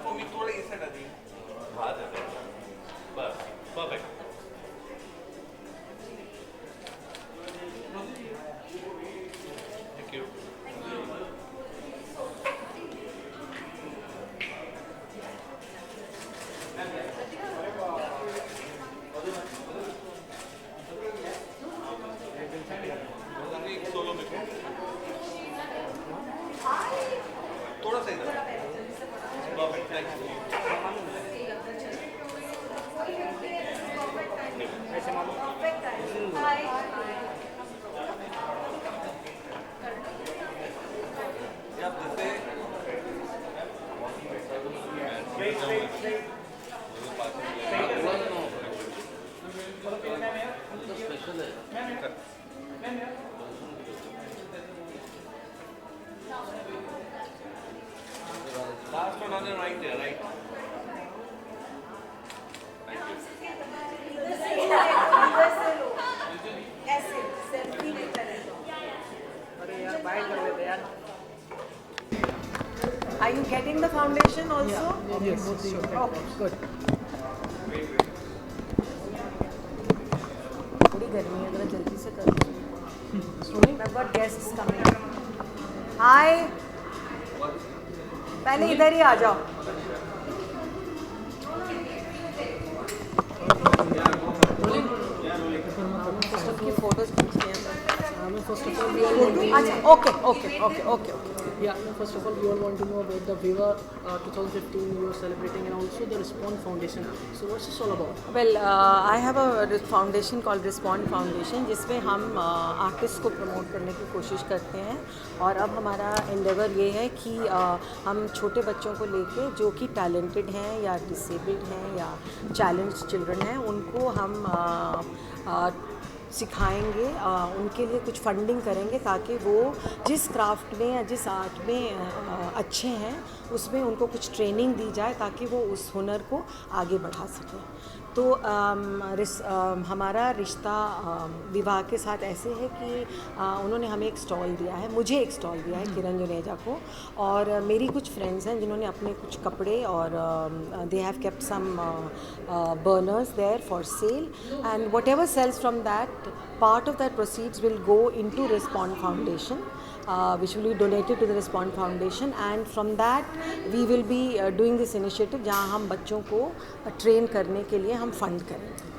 तुम्ही थोडं इकडे आधी भात आहे बस परफेक्ट थँक्यू सोलो में थोड़ा सा इधर perfect thank you Last one on the right there, right? Thank you. Are you getting the foundation also? Yes, sure. Okay, good. थोड़ी गर्मी है, जरा जल्दी से कर लो. I've got guests coming. Hi. पहले इधर ही आ जाओ. सबकी फोटोज खींचते हैं. First of all, we all want to अच्छा, okay. yeah. First of all, we all want to know about the Viva 2015 you are celebrating and also the Respond Foundation. So what's this all about? Well, I have a foundation called Respond Foundation जिसमें हम artist को promote करने की कोशिश करते हैं और अब हमारा एंडेवर ये है कि हम छोटे बच्चों को लेके जो कि टैलेंटेड हैं या डिसेबल्ड हैं या चैलेंज्ड चिल्ड्रन हैं उनको हम सिखाएंगे, उनके लिए कुछ फंडिंग करेंगे ताकि वो जिस क्राफ्ट में या जिस आर्ट में अच्छे हैं उसमें उनको कुछ ट्रेनिंग दी जाए ताकि वो उस हुनर को आगे बढ़ा सकें. तो हमारा रिश्ता विवाह के साथ ऐसे है कि उन्होंने हमें एक स्टॉल दिया है, मुझे एक स्टॉल दिया है किरण जुनेजा को, और मेरी कुछ फ्रेंड्स हैं जिन्होंने अपने कुछ कपड़े और they have kept some burners there for sale and whatever sells from that part of that proceeds will go into Respond Foundation, which will be donated to the Respond Foundation, and from that we will be doing this initiative जहाँ हम बच्चों को train करने के लिए हम fund करेंगे.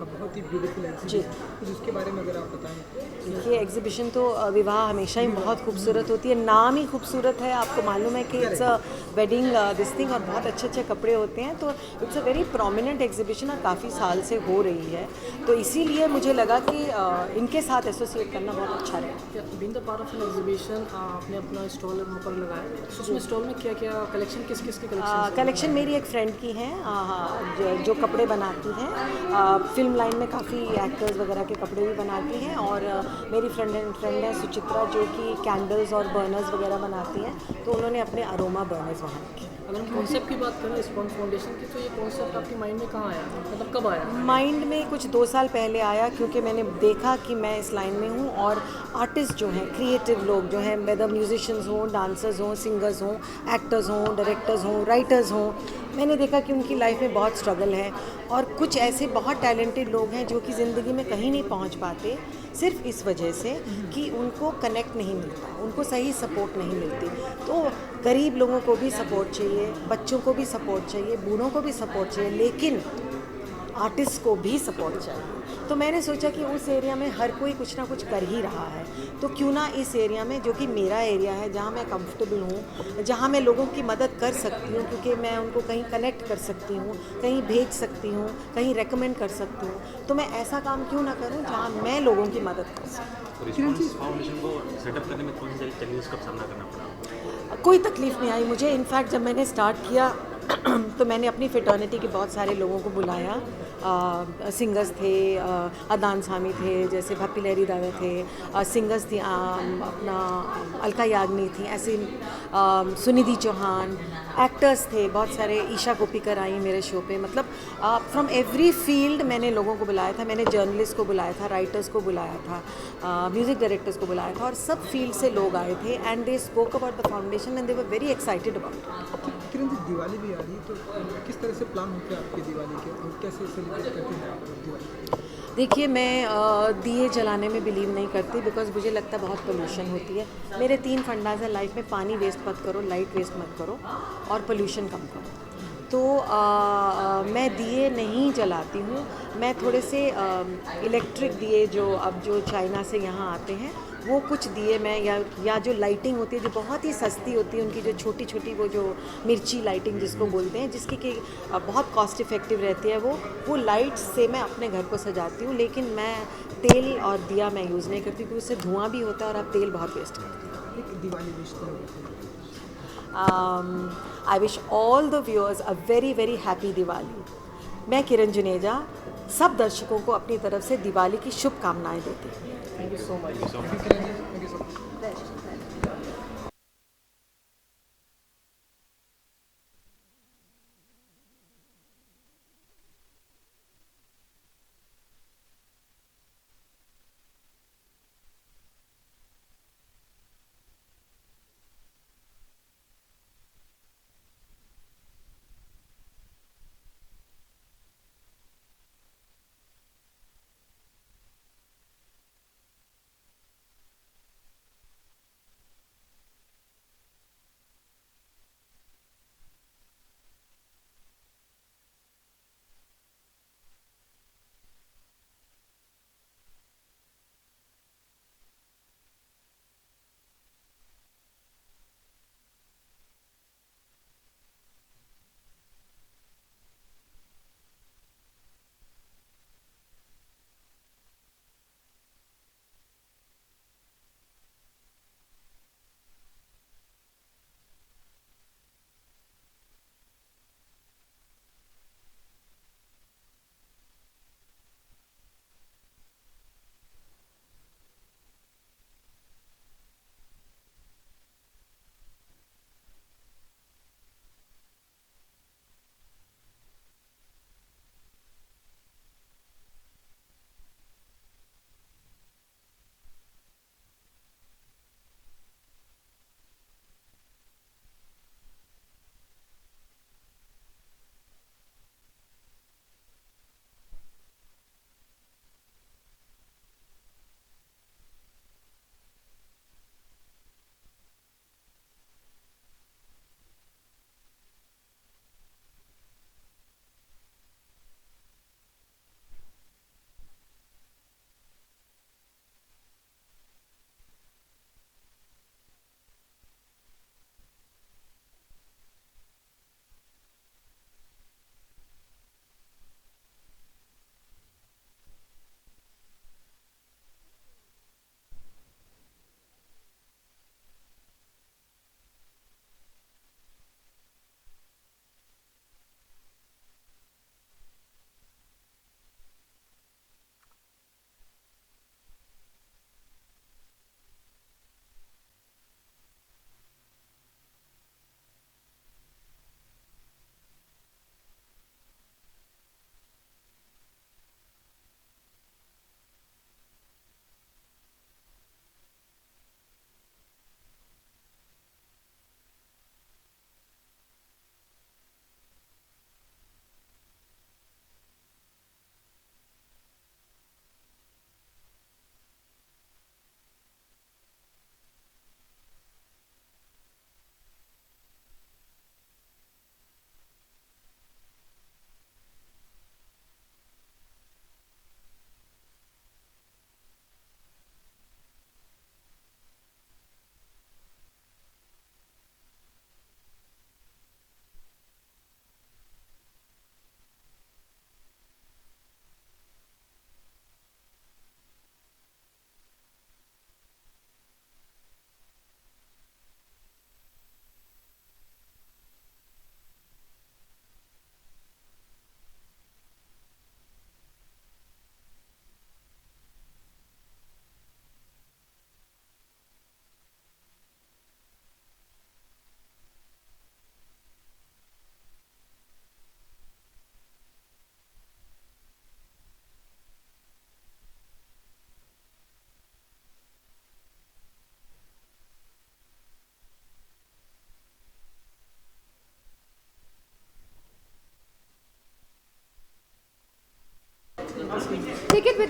बहुत ही ब्यूटीफुल एग्जीबिशन जिसके बारे में अगर आप बताएं. देखिए, एग्जीबिशन तो विवाह हमेशा ही बहुत खूबसूरत होती है, नाम ही खूबसूरत है. आपको मालूम है कि it's a wedding this thing और बहुत अच्छे अच्छे कपड़े होते हैं, तो it's a very prominent exhibition और काफ़ी साल से हो रही है, तो इसीलिए मुझे लगा कि इनके साथ एसोसिएट करना बहुत अच्छा रहेगा. Being the part of an exhibition आपने अपना स्टॉल वहाँ पर लगाया, उसमें स्टॉल में क्या क्या कलेक्शन किस किस के कलेक्शन मेरी एक फ्रेंड की हैं जो कपड़े बनाती हैं, फिल्म लाइन में काफ़ी एक्टर्स वगैरह के कपड़े भी बनाती हैं, और मेरी फ्रेंड है सुचित्रा जो कि कैंडल्स और बर्नर्स वगैरह बनाती हैं, तो उन्होंने अपने अरोमा बर्नर्स वहाँ रखे. अगर हम कॉन्सेप्ट की बात करें रिस्पॉन्ड फाउंडेशन की, तो ये कॉन्सेप्ट आपके माइंड में कहाँ आया, मतलब कब आया? माइंड में कुछ 2 साल पहले आया, क्योंकि मैंने देखा कि मैं इस लाइन में हूँ और आर्टिस्ट जो हैं, क्रिएटिव लोग जो हैं, वेदर म्यूजिशियंस हों, डांसर्स हों, सिंगर्स हों, एक्टर्स हों, डायरेक्टर्स हों, राइटर्स हों, मैंने देखा कि उनकी लाइफ में बहुत स्ट्रगल है, और कुछ ऐसे बहुत टैलेंटेड लोग हैं जो कि ज़िंदगी में कहीं नहीं पहुंच पाते सिर्फ इस वजह से कि उनको कनेक्ट नहीं मिलता, उनको सही सपोर्ट नहीं मिलती. तो गरीब लोगों को भी सपोर्ट चाहिए, बच्चों को भी सपोर्ट चाहिए, बूढ़ों को भी सपोर्ट चाहिए, लेकिन आर्टिस्ट को भी सपोर्ट चाहिए. तो मैंने सोचा कि उस एरिया में हर कोई कुछ ना कुछ कर ही रहा है, तो क्यों ना इस एरिया में, जो कि मेरा एरिया है, जहाँ मैं कंफर्टेबल हूँ, जहाँ मैं लोगों की मदद कर सकती हूँ, क्योंकि मैं उनको कहीं कनेक्ट कर सकती हूँ, कहीं भेज सकती हूँ, कहीं रेकमेंड कर सकती हूँ, तो मैं ऐसा काम क्यों ना करूँ जहाँ मैं लोगों की मदद कर सकूँ. रिस्पॉन्स फाउंडेशन को सेटअप करने में कौन सी चैलेंजेस का सामना करना पड़ा? कोई तकलीफ़ नहीं आई मुझे. इनफैक्ट जब मैंने स्टार्ट किया तो मैंने अपनी फिटर्निटी के बहुत सारे लोगों को बुलाया. सिंगर्स थे, अदान सामी थे, जैसे भप्पी लहरी दादा थे, सिंगर्स थी अपना अलका याग्निक थी, ऐसे सुनिधि चौहान, एक्टर्स थे बहुत सारे, ईशा कोप्पिकर आई मेरे शो पे, मतलब फ्रॉम एवरी फील्ड मैंने लोगों को बुलाया था, मैंने जर्नलिस्ट को बुलाया था, राइटर्स को बुलाया था, म्यूज़िक डायरेक्टर्स को बुलाया था, और सब फील्ड से लोग आए थे and they spoke about the foundation and they were very excited about. Kiran ji, Diwali भी आ रही है, तो किस तरह से प्लान होते हैं आपके दिवाली के और कैसे सेलिब्रेट करते हैं आप दिवाली? देखिए, मैं दिए जलाने में बिलीव नहीं करती, बिकॉज मुझे लगता है बहुत पोल्यूशन होती है। मेरे 3 फंडाज है लाइफ में: पानी वेस्ट मत करो, लाइट वेस्ट मत करो, और पोल्यूशन कम करो। तो मैं दिए नहीं जलाती हूँ। मैं थोड़े से इलेक्ट्रिक दिए जो चाइना से यहाँ आते हैं, वो कुछ दिए मैं, या जो लाइटिंग होती है जो बहुत ही सस्ती होती है, उनकी जो छोटी छोटी वो जो मिर्ची लाइटिंग जिसको बोलते हैं, जिसकी कि बहुत कॉस्ट इफ़ेक्टिव रहती है, वो लाइट्स से मैं अपने घर को सजाती हूँ। लेकिन मैं तेल और दिया मैं यूज़ नहीं करती, क्योंकि उससे धुआं भी होता है और आप तेल बहुत वेस्ट करते हैं। एक दिवाली विश करोगे? I wish all the viewers a very very happy Diwali. मैं किरण जुनेजा सब दर्शकों को अपनी तरफ से दिवाली की शुभकामनाएं देती हूँ। Thank you so much. Thank you so much.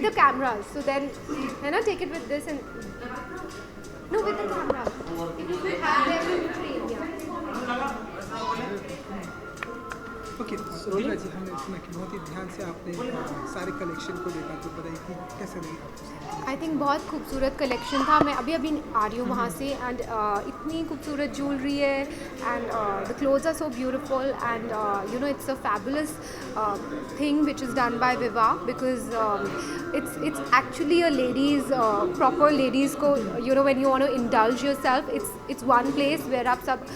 with the cameras. So then, है ना, take it with this and no, with the camera. It will be there in the frame, yeah. Okay, Divya ji, हमने सुना कि बहुत ही ध्यान से आपने सारे कलेक्शन को देखा, तो बताइए कि कैसे लगी? आई थिंक बहुत खूबसूरत कलेक्शन था. मैं अभी अभी आ रही हूँ वहाँ से एंड इतनी खूबसूरत ज्वेलरी है and the clothes are so beautiful and you know it's a fabulous thing which is done by Viva because it's actually a ladies proper ladies को you know when you want to indulge yourself it's one place where आप सब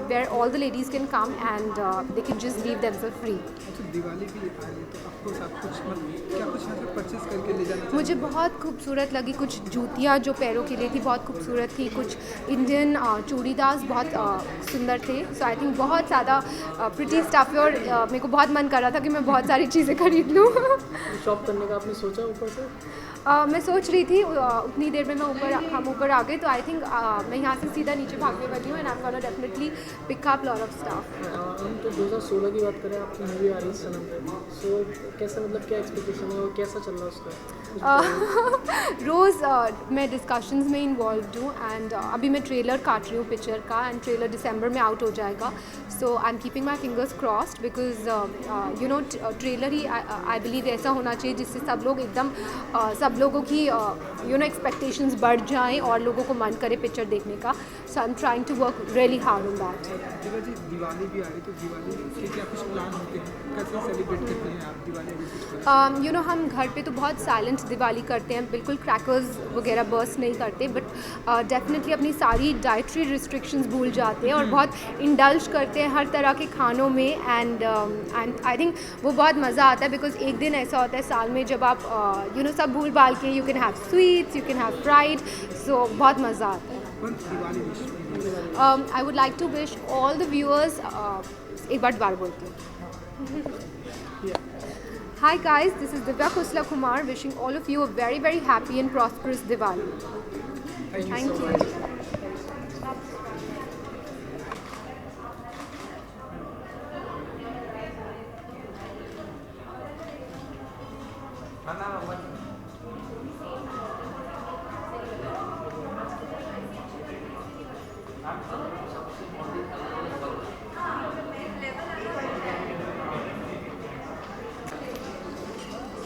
where all the ladies can come and they can just leave themselves free. अच्छा, दिवाली भी आ रही है, तो of course आप कुछ क्या कुछ यहाँ से परचेज करके ले जाना चाहिए? मुझे बहुत खूबसूरत लगी कुछ जूतियाँ जो पैरों के लिए थी, बहुत खूबसूरत थी. कुछ इंडियन चूड़ीदार्स बहुत सुंदर थे. सो आई थिंक बहुत ज़्यादा प्रिटी स्टफ है और मेरे को बहुत मन कर रहा था कि मैं बहुत सारी चीज़ें खरीद लूँ. शॉप करने का आपने सोचा ऊपर से? मैं सोच रही थी उतनी देर में हम ऊपर आ गए, तो आई थिंक मैं यहाँ से सीधा नीचे भागने वाली हूँ and I am gonna definitely pick up lot of stuff. हम तो 2016 की बात करें, आपकी मूवी आ रही है सनम पे. सो कैसा, मतलब क्या एक्सपेक्टेशन है और कैसा चल रहा है उसका? रोज़ मैं डिस्कशंस में इन्वॉल्व हूँ एंड अभी मैं ट्रेलर काट रही हूँ पिक्चर का एंड ट्रेलर दिसंबर में आउट हो जाएगा. So I am keeping my fingers crossed because you know trailer ही आई बिलीव ऐसा होना चाहिए जिससे सब लोग एकदम सब लोगों की यू नो एक्सपेक्टेशंस बढ़ जाएं और लोगों को मन करे पिक्चर देखने का. So I am trying to work really hard on that. Divya ji, Diwali भी आ रही है, तो दिवाली के क्या कुछ प्लान होते हैं? कैसे सेलिब्रेट करते हैं आप दिवाली? अभी कुछ यू नो हम घर पे तो बहुत साइलेंट दिवाली करते हैं, बिल्कुल क्रैकर्स वगैरह बर्स्ट नहीं करते, बट डेफिनेटली अपनी सारी डाइटरी रिस्ट्रिक्शंस भूल जाते हैं और बहुत इंडल्ज करते हैं हर तरह के खानों में एंड आई थिंक वो बहुत मज़ा आता है बिकॉज एक दिन ऐसा होता है साल में जब आप यू नो सब भूल भाल के you can have sweets, you can have fried, so बहुत मज़ा आता है. Diwali wish I would like to wish all the viewers एक बार दोबारा बोलती हूँ. Hi guys, this is Divya Khosla Kumar wishing all of you a very very happy and prosperous Diwali. Thank you.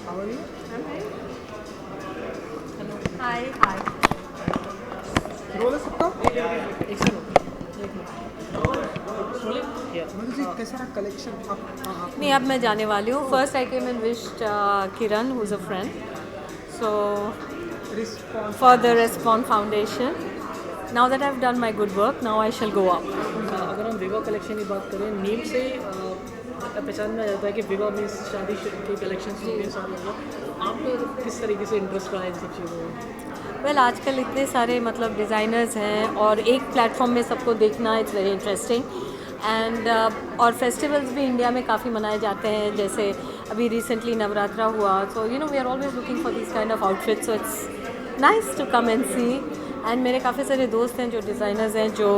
How are you? Hi. Role है सबका? एक minute. Madhu ji, कैसा रहा कलेक्शन? आप नहीं, अब मैं जाने वाली हूँ. First I came and wished Kiran who is a friend, so response for the respond foundation. Now that I have done my good work, now I shall go up. अगर हम विवा कलेक्शन की बात करें, नेम से पहचान में आ जाता है कि विवा में शादी के कलेक्शन होते हैं सारे लोग. आपको किस तरीके से इंटरेस्ट रहा है इन सब चीज़ों में? वेल, आजकल इतने सारे मतलब डिज़ाइनर्स हैं और एक प्लेटफॉर्म में सबको देखना इट्स वेरी इंटरेस्टिंग. एंड और फेस्टिवल्स भी इंडिया में काफ़ी मनाए जाते हैं, जैसे अभी रिसेंटली नवरात्रा हुआ. So you know we are always looking for this kind of outfits, so it's nice to come and see. And मेरे काफ़ी सारे दोस्त हैं जो डिज़ाइनर्स हैं जो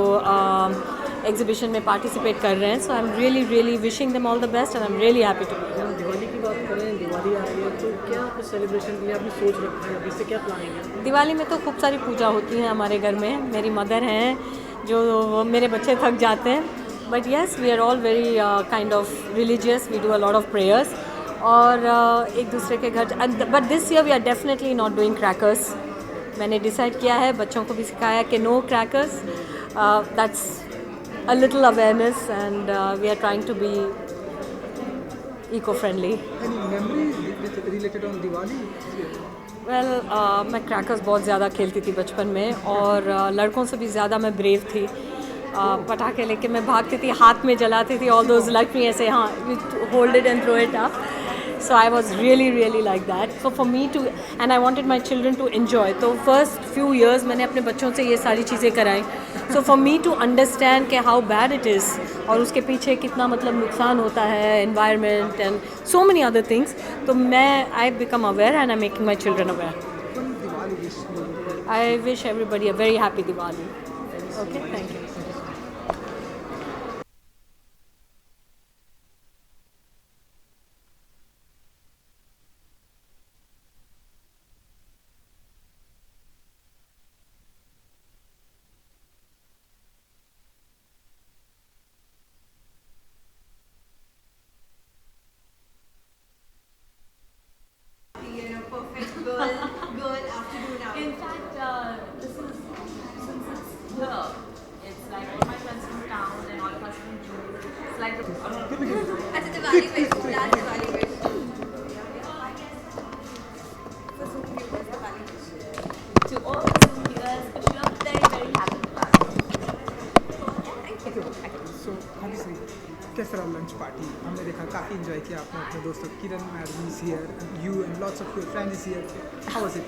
एग्जीबिशन में पार्टिसिपेट कर रहे हैं. So I am really wishing them all the best and I am really happy to. अगर हम दिवाली की बात करें, दिवाली आ रही है, तो क्या कुछ सेलिब्रेशन के लिए आपने सोच रखा है? अभी से क्या प्लानिंग है? दिवाली में तो खूब सारी पूजा होती हैं हमारे घर में. मेरी मदर हैं जो मेरे बच्चे थक जाते हैं, but yes we are all very kind of religious. We do a lot of prayers और एक दूसरे के घर. But this year we are definitely not doing crackers. मैंने डिसाइड किया है, बच्चों को भी सिखाया कि no crackers. That's a little awareness and we are trying to be eco-friendly. Any memories related on Diwali? Well, मैं क्रैकर्स बहुत ज़्यादा खेलती थी बचपन में और लड़कों से भी ज़्यादा मैं ब्रेव थी. पटाखे लेके मैं भागती थी, हाथ में जलाती थी. ऑल दोज लाइक मी ऐसे, हाँ, hold it and throw it up. So I was really like that. So for me to, and I wanted my children to enjoy. So first few years मैंने अपने बच्चों से ये सारी चीज़ें कराई. So for me to understand कि how bad it is और उसके पीछे कितना मतलब नुकसान होता है, environment and so many other things. तो मैं I become aware and I'm making my children aware. Diwali wish. I wish everybody a very happy Diwali. Okay, thank you. To all the viewers, wish you a very, very happy सो हाँ जी, कैसा रहा lunch party? हमने देखा काफ़ी enjoy किया आपने अपने दोस्तों, Kiran madam is here, you and lots of your friends is here, how was it?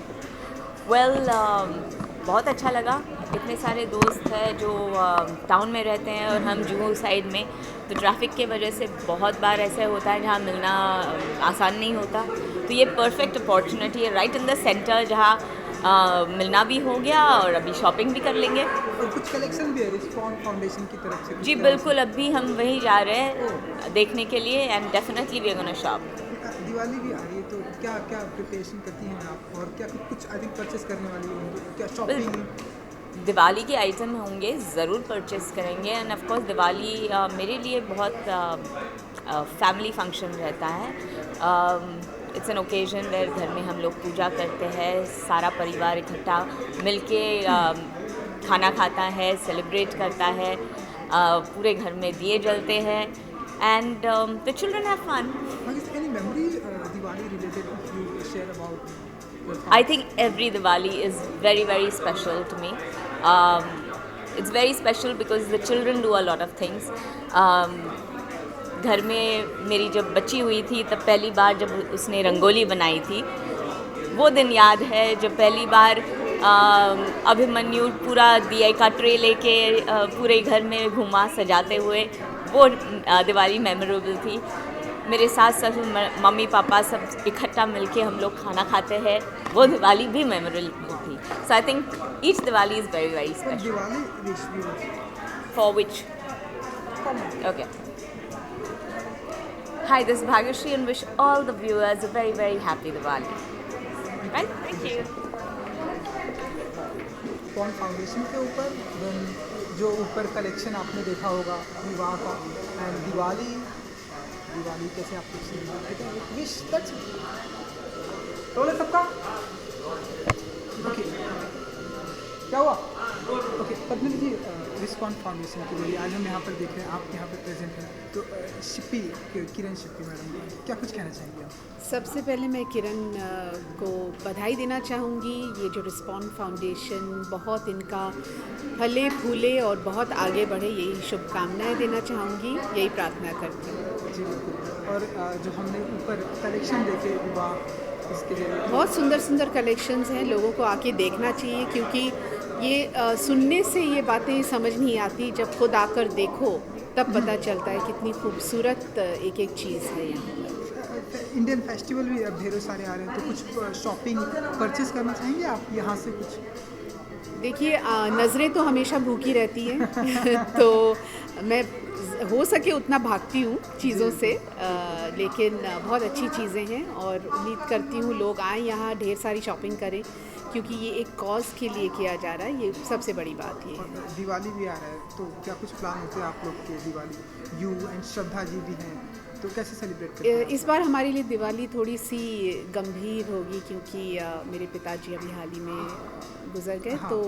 Well बहुत अच्छा लगा। इतने सारे दोस्त हैं जो टाउन में रहते हैं और हम जुहू साइड में, तो ट्रैफिक के वजह से बहुत बार ऐसा होता है जहाँ मिलना आसान नहीं होता। तो ये परफेक्ट अपॉर्चुनिटी है राइट इन द सेंटर, जहाँ मिलना भी हो गया और अभी शॉपिंग भी कर लेंगे। और कुछ कलेक्शन भी है रिस्पॉन्ड फाउंडेशन की तरफ से? जी बिल्कुल, अभी हम वहीं जा रहे हैं देखने के लिए and definitely we are gonna shop. Diwali भी आ रही है, तो क्या क्या प्रिपरेशन करती हैं आप, और क्या कुछ आई थिंक परचेस करने वाली होंगी, क्या शॉपिंग? दिवाली के आइटम होंगे, ज़रूर परचेस करेंगे एंड ऑफ कोर्स दिवाली मेरे लिए बहुत फैमिली फंक्शन रहता है। इट्स एन ओकेजन वेयर घर में हम लोग पूजा करते हैं, सारा परिवार इकट्ठा मिलके खाना खाता है, सेलिब्रेट करता है, पूरे घर में दिए जलते हैं and the children have fun. Any memory Diwali related if you share about? I think every Diwali is very, very special to me. It's very special because the children do a lot of things. घर में मेरी जब बच्ची हुई थी तब पहली बार जब उसने रंगोली बनाई थी, वो दिन याद है जब पहली बार अभिमन्यु पूरा दिया का ट्रे लेके पूरे घर में घुमा सजाते हुए, वो दिवाली मेमोरेबल थी। मेरे सास ससुर मम्मी पापा सब इकट्ठा मिलके हम लोग खाना खाते हैं, वो दिवाली भी मेमोरेबल थी। So I think each Diwali is very very special. Diwali for which? Okay. Hi, this is Bhagyashree and wish all the viewers a very, very happy Diwali. Right? Thank you. Respond foundation के ऊपर then जो ऊपर collection आपने देखा होगा विवाह का, and Diwali कैसे आप लोग विश दैट्स टोले सबका ओके। क्या हुआ? ओके पद्मिनी जी, रिस्पॉन्ड फाउंडेशन के लिए आज हम यहाँ पर देख रहे हैं, आप यहाँ पर प्रेजेंट हैं, तो शिप्पी किरण शिप्पी मैडम क्या कुछ कहना चाहेंगे आप? सबसे पहले मैं किरण को बधाई देना चाहूँगी। ये जो रिस्पॉन्ड फाउंडेशन बहुत इनका फले फूले और बहुत आगे बढ़े, यही शुभकामनाएं देना चाहूँगी, यही प्रार्थना करती हूँ। जी बिल्कुल। और जो हमने ऊपर कलेक्शन देखे विवाह, इसके जरिए बहुत सुंदर सुंदर कलेक्शंस हैं, लोगों को आके देखना चाहिए, क्योंकि ये सुनने से ये बातें समझ नहीं आती, जब खुद आकर देखो तब पता चलता है कितनी खूबसूरत एक एक चीज़ है यहाँ पर। इंडियन फेस्टिवल भी अब ढेरों सारे आ रहे हैं, तो कुछ शॉपिंग परचेस करना चाहेंगे आप यहाँ से कुछ? देखिए नज़रें तो हमेशा भूखी रहती हैं तो मैं हो सके उतना भागती हूँ चीज़ों से, लेकिन बहुत अच्छी चीज़ें हैं और उम्मीद करती हूँ लोग आएँ यहाँ, ढेर सारी शॉपिंग करें, क्योंकि ये एक कॉज के लिए किया जा रहा है, ये सबसे बड़ी बात ये है। दिवाली भी आ रहा है, तो क्या कुछ प्लान होते हैं आप लोग के दिवाली? यू एंड श्रद्धा जी भी हैं, तो कैसे सेलिब्रेट करते हैं? इस बार हमारे लिए दिवाली थोड़ी सी गंभीर होगी, क्योंकि मेरे पिताजी अभी हाल ही में गुजर गए, हाँ। तो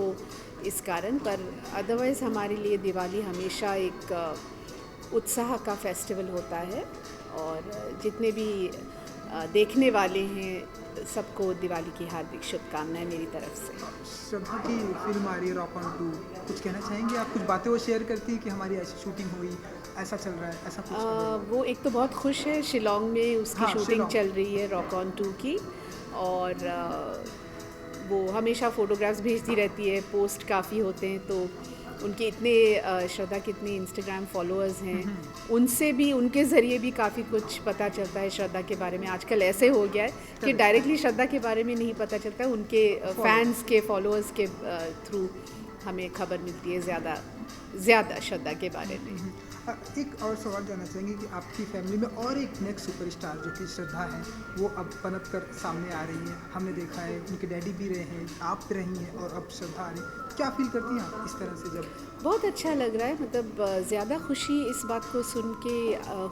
इस कारण, पर अदरवाइज़ हमारे लिए दिवाली हमेशा एक उत्साह का फेस्टिवल होता है, और जितने भी देखने वाले हैं सबको दिवाली की हार्दिक शुभकामनाएं मेरी तरफ से। श्रद्धा की फिल्म आ रही है रॉक ऑन 2, कुछ कहना चाहेंगे आप? कुछ बातें वो शेयर करती है कि हमारी ऐसी शूटिंग हुई, ऐसा चल रहा है, ऐसा कुछ? वो एक तो बहुत खुश है, शिलोंग में उसकी हाँ, शूटिंग शिलोंग। चल रही है रॉक ऑन 2 की, और वो हमेशा फ़ोटोग्राफ्स भेजती रहती है, पोस्ट काफ़ी होते हैं, तो उनके इतने श्रद्धा के इतने इंस्टाग्राम फॉलोअर्स हैं, उनसे भी, उनके ज़रिए भी काफ़ी कुछ पता चलता है श्रद्धा के बारे में। आजकल ऐसे हो गया है कि डायरेक्टली श्रद्धा के बारे में नहीं पता चलता है, उनके फैंस के, फॉलोअर्स के थ्रू हमें खबर मिलती है ज़्यादा श्रद्धा के बारे में। एक और सवाल जानना चाहेंगे कि आपकी फैमिली में और एक नेक्स्ट सुपरस्टार जो कि श्रद्धा है, वो अब पनप कर सामने आ रही है, हमने देखा है उनके डैडी भी रहे हैं, आप रही हैं, और अब श्रद्धा आ रही है, क्या फील करती हैं आप इस तरह से? जब बहुत अच्छा लग रहा है, मतलब ज़्यादा खुशी इस बात को सुन के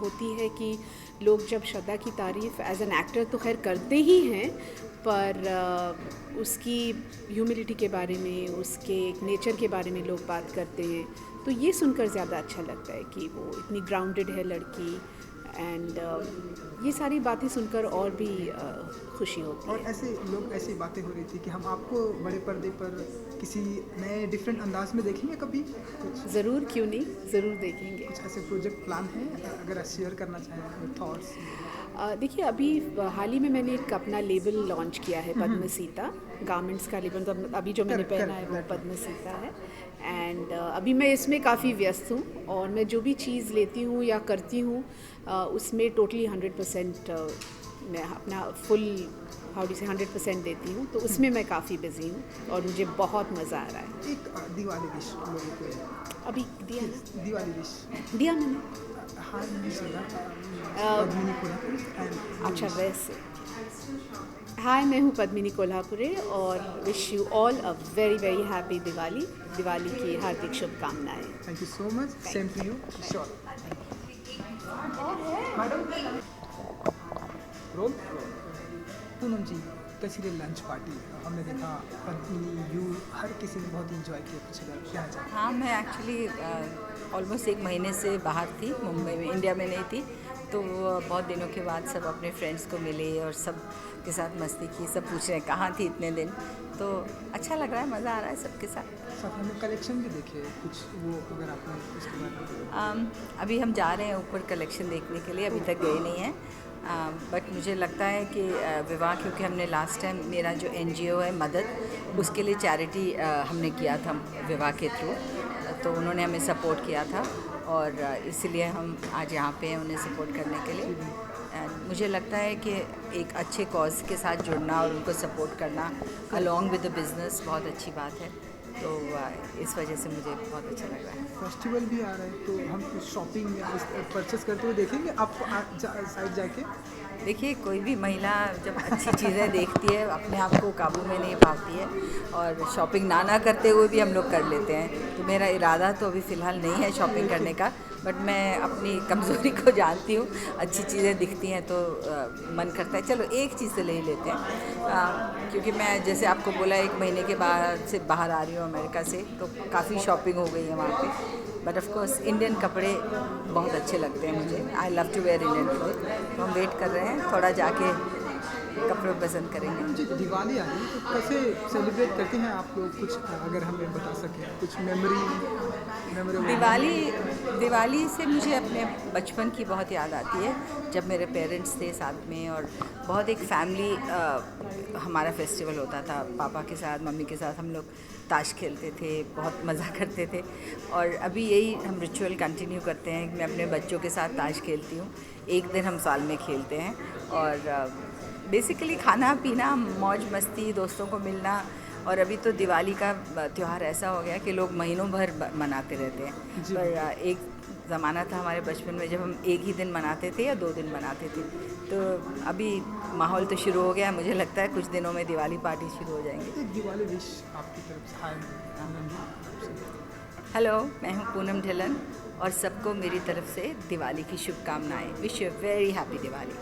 होती है कि लोग जब श्रद्धा की तारीफ़ एज एन एक्टर तो खैर करते ही हैं, पर उसकी ह्यूमिलिटी के बारे में, उसके एक नेचर के बारे में लोग बात करते हैं, तो ये सुनकर ज़्यादा अच्छा लगता है कि वो इतनी ग्राउंडेड है लड़की, एंड ये सारी बातें सुनकर और भी खुशी होती और है। ऐसी बातें हो रही थी कि हम आपको बड़े पर्दे पर किसी नए डिफरेंट अंदाज में देखेंगे कभी कुछ ज़रूर, क्यों नहीं, ज़रूर देखेंगे। कुछ ऐसे प्रोजेक्ट प्लान है अगर आप शेयर करना चाहें थॉट्स? देखिए, अभी हाल ही में मैंने एक अपना लेबल लॉन्च किया है, पद्म सीता गारमेंट्स का लेबल। मतलब अभी जो मैंने पहना है वो पद्म सीता है। एंड अभी मैं इसमें काफ़ी व्यस्त हूँ और मैं जो भी चीज़ लेती हूँ या करती हूँ उसमें टोटली 100% मैं अपना फुल 100% देती हूँ, तो उसमें मैं काफ़ी बिजी हूँ और मुझे बहुत मज़ा आ रहा है। एक दिवाली विश लोगों को अभी दिया ना? दिवाली विश दिया मैंने। हाँ पद्मिनी कोल्हापुर अच्छा, वैसे हाय, मैं हूँ पद्मिनी कोल्हापुरे और wish you all a very very happy Diwali. Diwali की हार्दिक शुभकामनाएं। Thank you so much, same to you. Sure. रोल पूनम जी, कैसी रही लंच पार्टी? हमने देखा पद्मिनी, यू, हर किसी ने बहुत इंजॉय किया। कुछ क्या चाहते? हाँ, मैं एक्चुअली ऑलमोस्ट 1 महीने से बाहर थी, मुंबई में, इंडिया में नहीं थी। तो बहुत दिनों के बाद सब अपने फ्रेंड्स को मिले और सब के साथ मस्ती की। सब पूछ रहे हैं कहाँ थी इतने दिन, तो अच्छा लग रहा है, मज़ा आ रहा है सबके साथ। हमने कलेक्शन भी देखे कुछ, वो अगर आपने उसके बारे में? अभी हम जा रहे हैं ऊपर कलेक्शन देखने के लिए, अभी तक गए नहीं हैं। बट मुझे लगता है कि विवाह, क्योंकि हमने लास्ट टाइम मेरा जो NGO है मदद, उसके लिए चैरिटी हमने किया था विवाह के थ्रू, तो उन्होंने हमें सपोर्ट किया था और इसलिए हम आज यहाँ पे हैं उन्हें सपोर्ट करने के लिए। एंड मुझे लगता है कि एक अच्छे कॉज के साथ जुड़ना और उनको सपोर्ट करना अलॉन्ग विद द बिज़नेस बहुत अच्छी बात है, तो इस वजह से मुझे बहुत अच्छा लग रहा है। फेस्टिवल भी आ रहा है तो हम कुछ शॉपिंग या परचेस करते हुए देखेंगे आपको साइड जाके? देखिए, कोई भी महिला जब अच्छी चीज़ें देखती है अपने आप को काबू में नहीं पाती है, और शॉपिंग ना करते हुए भी हम लोग कर लेते हैं। तो मेरा इरादा तो अभी फ़िलहाल नहीं है शॉपिंग करने का, बट मैं अपनी कमज़ोरी को जानती हूँ। अच्छी चीज़ें दिखती हैं तो मन करता है चलो एक चीज़ से ले ही लेते हैं, क्योंकि मैं जैसे आपको बोला 1 महीने के बाद से बाहर आ रही हूँ अमेरिका से, तो काफ़ी शॉपिंग हो गई है वहाँ पे। बट ऑफ कोर्स इंडियन कपड़े बहुत अच्छे लगते हैं मुझे। I love to wear Indian cloth. तो हम वेट कर रहे हैं, थोड़ा जाके कपड़े पसंद करेंगे। मुझे दिवाली आ रही है तो कैसे सेलिब्रेट करते हैं आप लोग? कुछ अगर हमें बता सकें, कुछ मेमोरी। दिवाली से मुझे अपने बचपन की बहुत याद आती है, जब मेरे पेरेंट्स थे साथ में और बहुत एक फैमिली हमारा फेस्टिवल होता था। पापा के साथ, मम्मी के साथ हम लोग ताश खेलते थे, बहुत मज़ा करते थे। और अभी यही हम रिचुअल कंटिन्यू करते हैं। मैं अपने बच्चों के साथ ताश खेलती हूँ, एक दिन हम साल में खेलते हैं। और बेसिकली खाना पीना, मौज मस्ती, दोस्तों को मिलना। और अभी तो दिवाली का त्यौहार ऐसा हो गया कि लोग महीनों भर मनाते रहते हैं। पर एक ज़माना था हमारे बचपन में जब हम एक ही दिन मनाते थे या 2 दिन मनाते थे। तो अभी माहौल तो शुरू हो गया, मुझे लगता है कुछ दिनों में दिवाली पार्टी शुरू हो जाएंगी। एक दिवाली विश आपकी तरफ से। हाय, हेलो, मैं हूँ पूनम ढिल्लन और सबको मेरी तरफ से दिवाली की शुभकामनाएं। Wish you very happy Diwali.